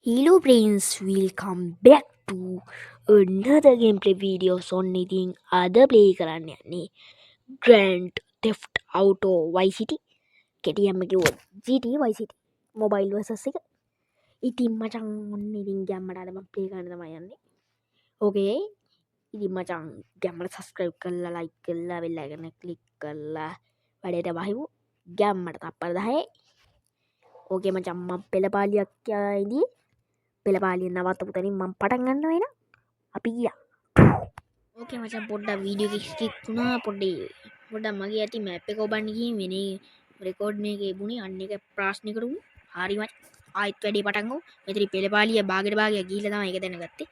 Hello friends, welcome back to another gameplay videos on ඉතින් අද play කරන්න යන්නේ Grand Theft Auto Vice City කෙටියෙන්ම කිව්වොත් GTA Vice City mobile versus එක. ඉතින් මචං ඔන්න ඉතින් ගැම්මට අද මම play කරන්න තමයි යන්නේ. Okay. ඉතින් මචං ගැම්මට subscribe කරලා like කරලා bell icon එක click කරලා වැඩේට වහිමු. ගැම්මට තප්පර 10. Okay මචං මම පෙළපාලියක් ඉදී පෙළපාලිය නවත්තපු තැනින් මම පටන් ගන්නවා එහෙනම් අපි ගියා. ඕකේ මචං පොඩ්ඩක් වීඩියෝ එක ස්කිප් වුණා පොඩ්ඩක් මගේ ඇති මැප් එක ඔබන්න ගිහින් වෙනේ රෙකෝඩ් එකේ බුණේ අන්න එක ප්‍රශ්නිකට උන් හරි මචං ආයෙත් වැඩේ පටන් ගමු. මෙතන පෙළපාලිය භාගයට ගිහිල්ලා තමයි ඒක දැනගත්තේ.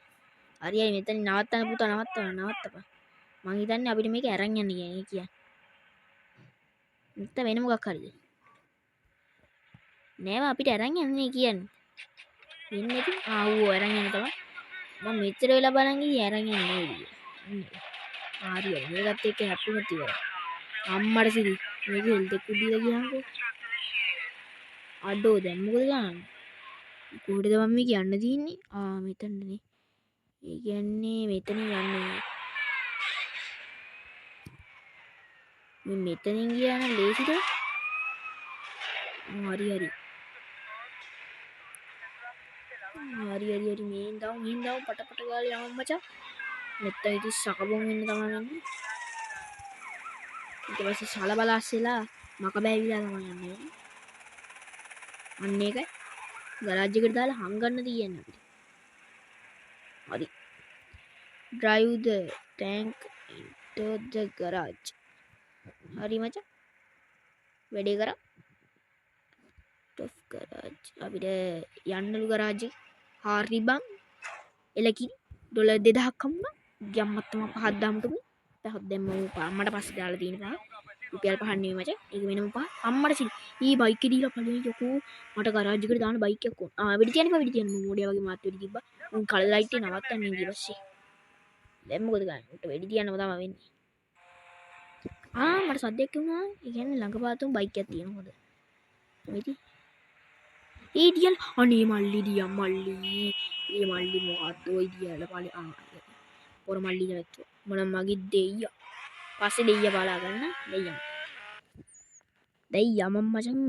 හරියයි මෙතන නවත්තන්න පුතා නවත්තපන්. මං හිතන්නේ අපිට මේක අරන් යන්න කියන්නේ. නැත්නම් වෙන මොකක් හරිද? නෑව අපිට අරන් යන්නේ කියන්නේ. වෙන්නේ ඉතින් ආවෝ අරන් යන්න තමයි. මම මෙච්චර වෙලා බලන් ගියේ අරන් යන්නේ නෑ. හරියට මේකත් එක්ක හැප්පුණොත් ඉවරයි. අම්මට සිරි මේක හෙල්ත් එක්ක දීලා ගියාන්කෝ. අඩෝ දැන් මොකද ගන්න? කොහෙටද මම මේ යන්න තියන්නේ? මෙතනනේ. ඒ කියන්නේ මෙතන යන්නේ. මේ මෙතනින් ගියා නම් ලේසිද? හරි. මේන් දාව පට ගාලා යමු මචං. මෙතන ඉතින් සකබොන් වෙන්න තමයි යන්නේ. ඊට පස්සේ සලබලස්සලා මක බෑවිලා තමයි යන්නේ. අන්න ඒකයි ගරාජ් එකට දාලා හංගන්න තියන්නේ අපිට. හරි. drive the tank into the garage. හරි මචං. වැඩේ කරා. top garage. අපිට යන්නලු ගරාජ් එක. හරි බං. එලකිරි ඩොලර් 2000ක් හම්බුණා. ගියම්මත් තමයි පහක් දාමුටුනේ. පහක් දැම්ම අම්මට පස්සේ දාලා තියෙන පහ. රුපියල් 5ක් නෙමෙයි මචං. ඒක වෙනම පහ. අම්මට සිල්. ඊ බයික් එක දීලා පළවෙනි යකෝ මට ගරාජ් එකට දාන්න බයික් එකක් ඕන. වෙඩි තියන්න මොඩියා වගේ මාත් වෙඩි තිබ්බා. උන් කලර් ලයිට් එක නවත්තන්නේ ඊට පස්සේ. දැන් මොකද ගන්න? උන්ට වෙඩි තියන්නම තමයි වෙන්නේ. මට සද්දයක් වුණා. ඒ කියන්නේ ළඟපාතුම් බයික් එකක් තියෙනවා හොඳ. වෙඩි. ඒ දියල් අනේ මල්ලි දියා මල්ලි. ඒ මල්ලි මොකද්ද ඔය දියල පළි පොර මල්ලි දැක්ක. මොන මගේ දෙයියා. පස්සේ දෙයියා බලා ගන්න. දෙයියා මම මචං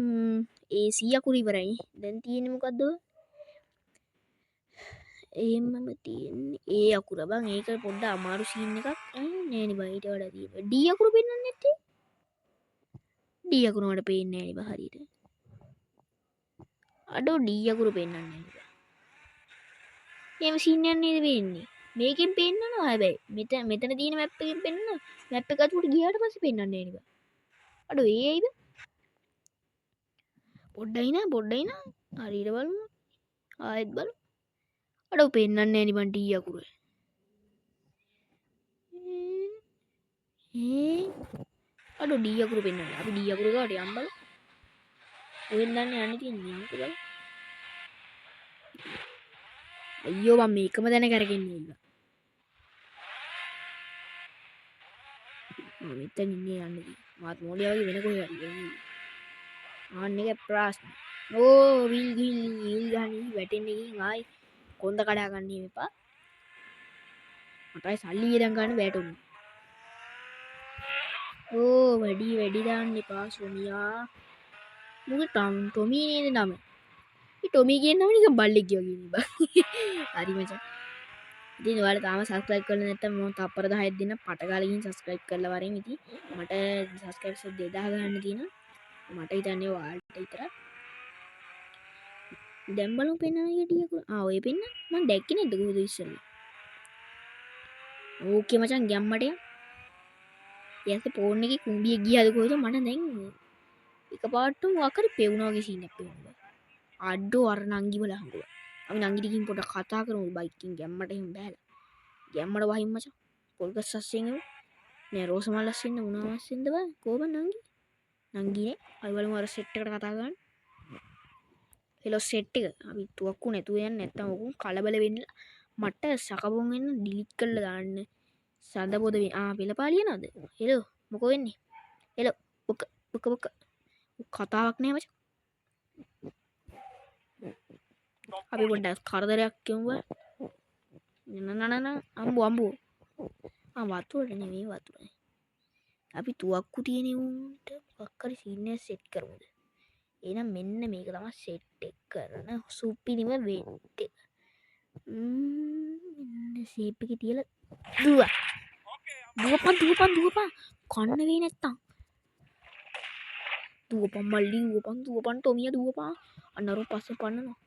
ඒ 100 කුරි ඉවරයි. දැන් තියෙන්නේ මොකද්ද? එහෙමම තියෙන්නේ ඒ අකුර බං ඒක පොඩ්ඩක් අමාරු සීන් එකක් නෑනේ බං ඊට වඩා තියෙනවා ඩී අකුර පෙන්වන්නේ නැත්තේ ඩී අකුර මට පේන්නේ නෑනේ බං හරියට අඩෝ ඩී අකුර පෙන්වන්නේ නෑ එහෙම සීන් එකක් නේද වෙන්නේ මේකෙන් පෙන්නනවා හැබැයි මෙතන තියෙන මැප් එකෙන් පෙන්නනවා මැප් එක අතුරට ගියාට පස්සේ පෙන්වන්නේ නෑනේ බං අඩෝ ඒ ඇයිද පොඩ්ඩයි නා හරියට බලමු ආයෙත් බලමු අඩෝ පෙන්වන්නේ නෑනේ බං ඩී අකුර අඩෝ ඩී අකුරු පෙන්වන්න අපි ඩී අකුරු ගාවට යන්න බලමු ඔයෙන් දන්නේ යන්නේ තියන්නේ යමුකෝ බලමු අයියෝ මම මේකම දැන කරගෙන ඉන්නවා මෙතන ඉන්නේ යන්නේ මාත් මොඩියා වගේ වෙන කොහෙද යන්නේ ආන්න එක ප්‍රශ්න විල් ගහන්නේ වැටෙන්නේ ගිහින් ආයි කොන්ද කඩා ගන්න එපා මටයි සල්ලි ඉරන් ගන්න වැටුනේ වැඩි දාන්න එපා සෝනියා මොකද ටොමි නේද නම ඒ ටොමි කියන නම නිකන් බල්ලෙක් වගේ නේ බං හරි මචං ඉතින් ඔයාලා තාම subscribe කරලා නැත්නම් මම තප්පර 10ක් දෙන්න පට ගාලා ගිහින් subscribe කරලා වරෙන් ඉතින් මට subscribers 2000 ගන්න තියෙනවා මට හිතන්නේ ඔයාලට විතරක් දැන් බලමු පෙන්නන ටික ඔය පෙන්න මම දැක්කේ නේද කොහොමද ඉස්සෙල්ලා ඕකේ මචං ගැම්මට ඊයන්සේ ෆෝන් එකේ කුඹිය ගියාද කොහෙද මට දැන් එකපාරටම මොකක් හරි පෙවුනා වගේ සීන් එකක් පෙවුනා අඩෝ අර නංගි බල හංගුවා අපි නංගිට ගිහින් පොඩක් කතා කරමු බයික්කින් ගැම්මට එහෙම බෑලා ගැම්මට වහින් මචං පොල්ගස් අස්සෙන් නෑ රෝස මල් අස්සෙන් මොනවා අස්සෙන්ද බං කොහොම නංගිනේ අපි බලමු අර සෙට් එකට කතා කරන්න හෙලෝ සෙට් එක අපි තුවක්කු නැතුව යන්නේ නැත්තම් ඔකුන් කලබල වෙන්න මට සකබොන් වෙන්න ඩිලීට් කරලා දාන්න සඳ පොද පෙළපාලිය නේද හෙලෝ මොකෝ වෙන්නේ හෙලෝ බොක කතාවක් නෑ මචං අපි පොඩ්ඩක් කරදරයක් කියමුව. නනනන අම්බු වතුරට නෙමෙයි වතුරයි. අපි තුවක්කු තියෙන උන්ට මොකක් හරි සීන් එකක් සෙට් කරමුද? එහෙනම් මෙන්න මේක තමයි සෙට් එක කරන සුපිරිම වෙට් එක. මෙන්න ෂේප් එකේ තියලා දුවපන් කන්න වෙයි නැත්තම්. දුවපන් මල්ලි දුවපන් ටොමියා දුවපන්. අන්නරු පස්සේ පන්නනවා.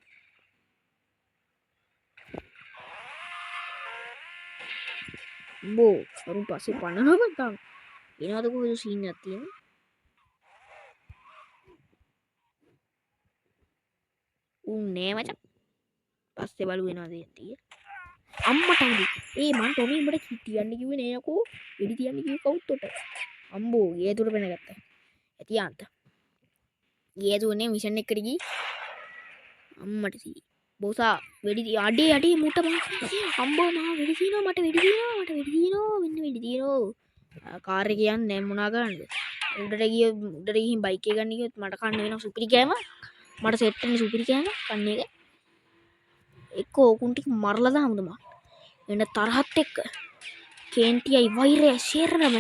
බෝ අරු පස්සේ පන්නනවා බං. එනවද කොහෙද සීන් එකක් තියෙන්නේ? උන්නේ මචං. පස්සේ බලු වෙනවද යතිය. අම්මට උදි. මං ටොමි උඹට තියන්න කිව්වේ නේ යකෝ. වෙඩි තියන්න කිව්වේ කවුත් උට. අම්බෝ ගේ තුර පෙනගත්තා. ඇති යාන්ත. ගේ තුනේ මිෂන් එකට ගිහින් අම්මට සී. බෝසා වෙඩි අඩේ මුට බං. අම්බෝ මා වෙඩි තියනවා මට වෙඩි තියනවා මෙන්න වෙඩි තියනවා. කාර් එක යන්නේ මොනා ගන්නද? උඩට ගිහින් බයික් එක ගන්න ගියොත් මට කන්න වෙනවා සුපිරි කෑම. මට සෙට් වෙන සුපිරි කෑම කන්න එක. එක්ක ඕකුන් ටික මරලා දාමුද මං? එන්න තරහත් එක්ක කේන්තියයි වෛරය ෂේරනම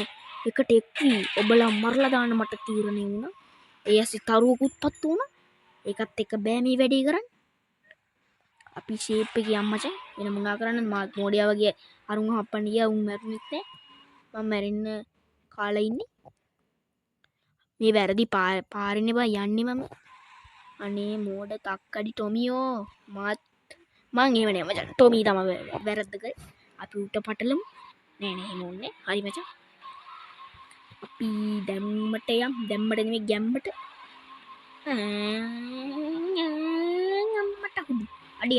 එකට එක්වි ඔබලා මරලා දාන්න මට තීරණය වුණා. ඒ ඇසි තරුවකුත් පත්තු වුණා. ඒකත් එක්ක බෑ මේ වැඩේ කරන්න. අපි ෂේප් එකේ අම්මචන් වෙන මොනා කරන්නද මාත් මොඩියා වගේ අරුන් හප්පන්න ගියා උන් මැරුණෙත් නෑ. මම මැරෙන්න කාලා ඉන්නේ. මේ වැරදි පාරේනේ බා යන්නේ මම. අනේ මෝඩ තක්කඩි ටොමියෝ මාත් මං එහෙම නෑ මචං. ටොමි තමයි වැරද්ද කරේ. අපි උට පටලමු. නෑ එහෙම ඕනේ. හරි මචං. අපි දැම්මට නෙමෙයි ගැම්මට. අම්මට හුදු. අඩි.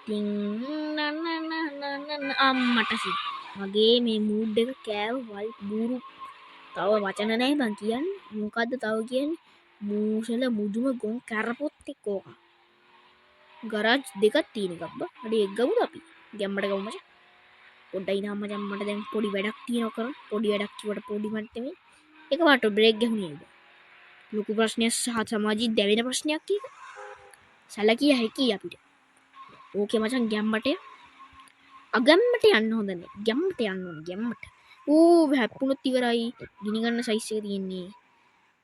ටින් අම්මට සි. මගේ මේ මූඩ් එක කෑව වල් බూరు. තව වචන නැහැ බං කියන්නේ. මොකද්ද තව කියන්නේ? මූසල මුදුම ගොන් කරපොත් එක්ක ඕක. ගරාජ් දෙකක් තියෙන එකක් බා. අඩේ එක් ගමුද අපි? ගැම්මට ගමු මචං. පොඩ්ඩයි නාම මචං මට දැන් පොඩි වැඩක් තියෙනවා කරන්න. පොඩි වැඩක් කිව්වට පොඩි මට නෙමෙයි. එකපාරට බ්‍රේක් ගහුනේ නේද? ලොකු ප්‍රශ්නයක් සහ සමාජයේ දැවෙන ප්‍රශ්නයක් කීක. සැලකිය හැකි අපිට. ඕකේ මචං ගැම්මට අගම්මට යන්න හොඳ නැහැ. ගැම්මට යන්න ඕනේ ගැම්මට. ඌ හැප්පුණොත් ඉවරයි. ගිනි ගන්න සයිස් එක තියෙන්නේ.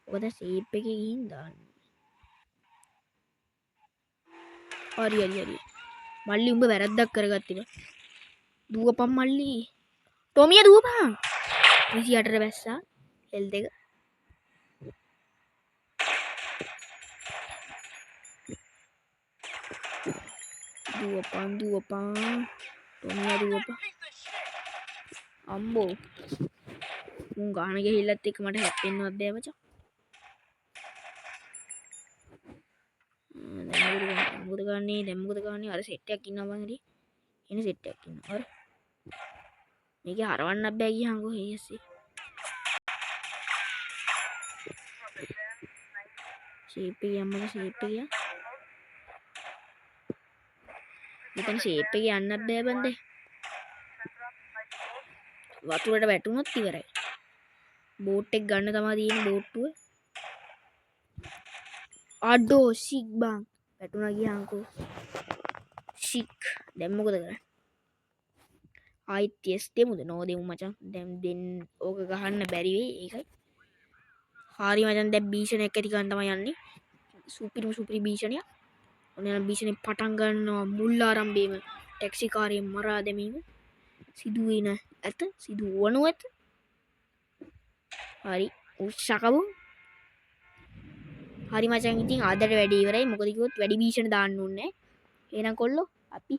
ඔබ ෂේප් එකේ ගිහින් දාන්න. හරි. මල්ලි උඹ වැරද්දක් කරගත්තේ බා. දුවපන් මල්ලි. ටොමියා දුවපන්. 28ට බැස්සා. L2. දුවපන්. ටොමියා දුවපන්. අම්බෝ. මුන් ගාන ගිහිල්ලත් එක්ක මට හැප්පෙන්නවත් බෑ මචං. දැන් මොකද ගන්නේ? අර සෙට් එකක් ඉන්නවා බං ඉතින්. එන සෙට් එකක් ඉන්නවා. හරි. මේකේ හරවන්නත් බෑ ගියන්කෝ හේස්සේ. ෂේප් එක යන්නද ෂේප් එක. මෙතන ෂේප් එක යන්නත් බෑ බන්දේ. වතුරට වැටුනොත් ඉවරයි. බෝට් එක ගන්න තමයි තියෙන්නේ බෝට්ටුව. අඩෝ සික් බං. වැටුණා ගියන්කෝ. සික්. දැන් මොකද කරන්නේ? ආයිත් ටෙස් දෙමුද? නෝ දෙමු මචං. දැන් දෙන්න ඕක ගහන්න බැරි වෙයි ඒකයි. හරි මචං දැන් භීෂණයක් ඇති ගන්න තමයි යන්නේ. සුපිරි භීෂණයක්. ඔන්න භීෂණේ පටන් ගන්නවා මුල් ආරම්භයේම ටැක්සි කාර්යය මරා දැමීම සිදුවන ඇත. හරි උත්සකවු. හරි මචං ඉතින් අදට වැඩේ ඉවරයි. මොකද කිව්වොත් වැඩි භීෂණ දාන්න ඕනේ. එහෙනම් කොල්ලෝ අපි